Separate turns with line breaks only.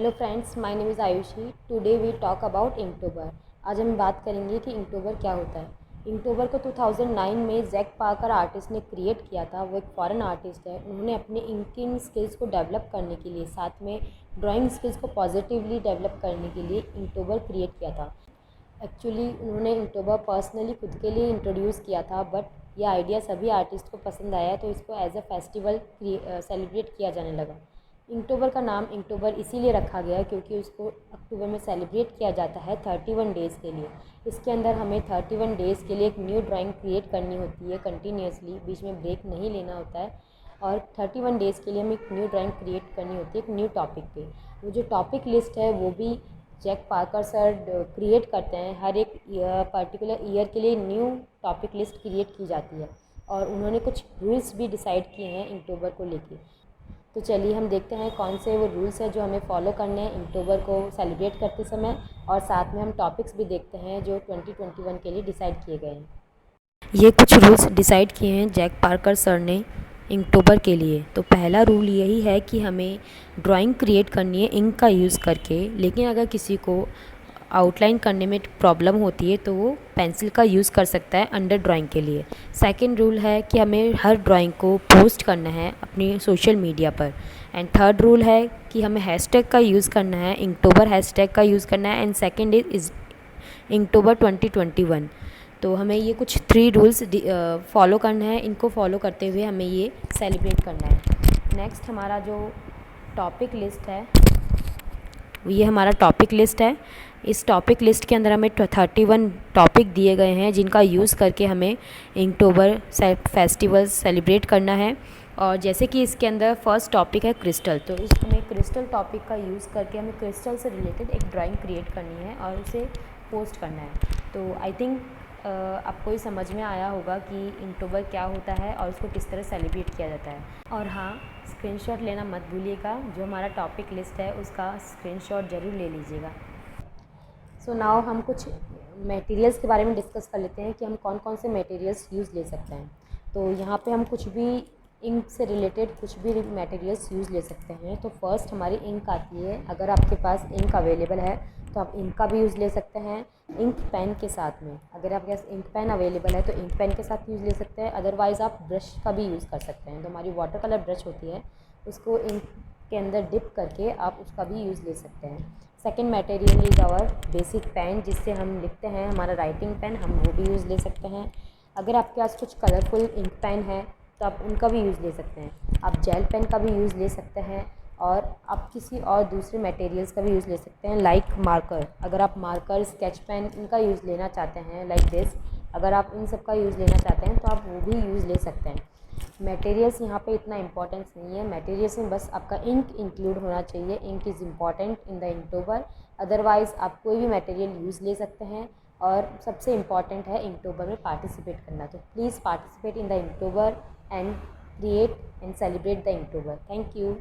Hello friends, my name is Ayushi. Today we talk about Inktober. आज हम बात करेंगे कि इnktober क्या होता है। इnktober को 2009 में जैक पार्कर आर्टिस्ट ने क्रिएट किया था। वो एक फॉरेन आर्टिस्ट है। उन्होंने अपने इंकिंग स्किल्स को डेवलप करने के लिए, साथ में ड्राइंग स्किल्स को पॉजिटिवली डेवलप करने के लिए inktober क्रिएट किया था। एक्चुअली उन्होंने inktober पर्सनली खुद के लिए इंट्रोड्यूस किया था, बट ये आइडिया सभी आर्टिस्ट को पसंद आया, तो इसको एज अ फेस्टिवल सेलिब्रेट किया जाने लगा। inktober का नाम inktober इसीलिए रखा गया क्योंकि उसको अक्टूबर में सेलिब्रेट किया जाता है 31 डेज़ के लिए। इसके अंदर हमें 31 डेज़ के लिए एक न्यू ड्राइंग क्रिएट करनी होती है कंटिन्यूसली, बीच में ब्रेक नहीं लेना होता है। और 31 डेज़ के लिए हमें एक न्यू ड्राइंग क्रिएट करनी होती है एक न्यू टॉपिक पे। वो जो टॉपिक लिस्ट है वो भी जैक पार्कर सर क्रिएट करते हैं। हर एक पर्टिकुलर ईयर के लिए न्यू टॉपिक लिस्ट क्रिएट की जाती है, और उन्होंने कुछ रूल्स भी डिसाइड किए हैं inktober को लेके। तो चलिए हम देखते हैं कौन से वो रूल्स हैं जो हमें फॉलो करने हैं inktober को सेलिब्रेट करते समय, और साथ में हम टॉपिक्स भी देखते हैं जो 2021 के लिए डिसाइड किए गए हैं। ये कुछ रूल्स डिसाइड किए हैं जैक पार्कर सर ने inktober के लिए। तो पहला रूल यही है कि हमें ड्राइंग क्रिएट करनी है इंक का यूज़ करके, लेकिन अगर किसी को आउटलाइन करने में प्रॉब्लम होती है तो वो पेंसिल का यूज़ कर सकता है अंडर ड्राइंग के लिए। सेकंड रूल है कि हमें हर ड्राइंग को पोस्ट करना है अपनी सोशल मीडिया पर। एंड थर्ड रूल है कि हमें हैशटैग का यूज़ करना है, inktober हैशटैग का यूज़ करना है। And second is inktober 2021। तो हमें ये कुछ 3 रूल्स फॉलो करना है। इनको फॉलो करते हुए हमें ये सेलिब्रेट करना है। नेक्स्ट हमारा जो टॉपिक लिस्ट है, ये हमारा टॉपिक लिस्ट है। इस टॉपिक लिस्ट के अंदर हमें 31 टॉपिक दिए गए हैं जिनका यूज़ करके हमें inktober फेस्टिवल सेलिब्रेट करना है। और जैसे कि इसके अंदर फर्स्ट टॉपिक है क्रिस्टल, तो इस हमें क्रिस्टल टॉपिक का यूज़ करके हमें क्रिस्टल से रिलेटेड एक ड्राइंग क्रिएट करनी है और उसे पोस्ट करना है। तो आई थिंक आपको ये समझ में आया होगा कि inktober क्या होता है और उसको किस तरह सेलिब्रेट किया जाता है। और हाँ, स्क्रीनशॉट लेना मत भूलिएगा। जो हमारा टॉपिक लिस्ट है उसका स्क्रीनशॉट ज़रूर ले लीजिएगा। सो नाउ हम कुछ मटेरियल्स के बारे में डिस्कस कर लेते हैं कि हम कौन कौन से मटेरियल्स यूज़ ले सकते हैं। तो यहाँ पे हम कुछ भी इंक से रिलेटेड कुछ भी मटेरियल्स यूज़ ले सकते हैं। तो फर्स्ट हमारी इंक आती है। अगर आपके पास इंक अवेलेबल है तो आप इंक का भी यूज़ ले सकते हैं इंक पेन के साथ में। अगर आपके पास इंक पेन अवेलेबल है तो इंक पेन के साथ यूज़ ले सकते हैं, अदरवाइज़ आप ब्रश का भी यूज़ कर सकते हैं। तो हमारी वाटर कलर ब्रश होती है, उसको इंक के अंदर डिप करके आप उसका भी यूज़ ले सकते हैं। Second material is our basic pen, जिससे हम लिखते हैं, हमारा राइटिंग पेन, हम वो भी यूज़ ले सकते हैं। अगर आपके पास कुछ कलरफुल इंक पेन है तो आप उनका भी यूज़ ले सकते हैं। आप जेल पेन का भी यूज़ ले सकते हैं, और आप किसी और दूसरे मटेरियल्स का भी यूज़ ले सकते हैं, लाइक मार्कर। अगर आप मार्कर, स्केच पेन, इनका यूज़ लेना चाहते हैं लाइक दिस, अगर आप इन सब का यूज़ लेना चाहते हैं तो आप वो भी यूज़ ले सकते हैं। मटेरियल्स यहाँ पे इतना इंपॉर्टेंस नहीं है। मटेरियल्स में बस आपका इंक इंक्लूड होना चाहिए। Ink is important in the inktober, otherwise आप कोई भी मटेरियल यूज़ ले सकते हैं। और सबसे इम्पॉर्टेंट है inktober में पार्टिसिपेट करना। तो please participate in the inktober and create and celebrate the inktober। Thank you.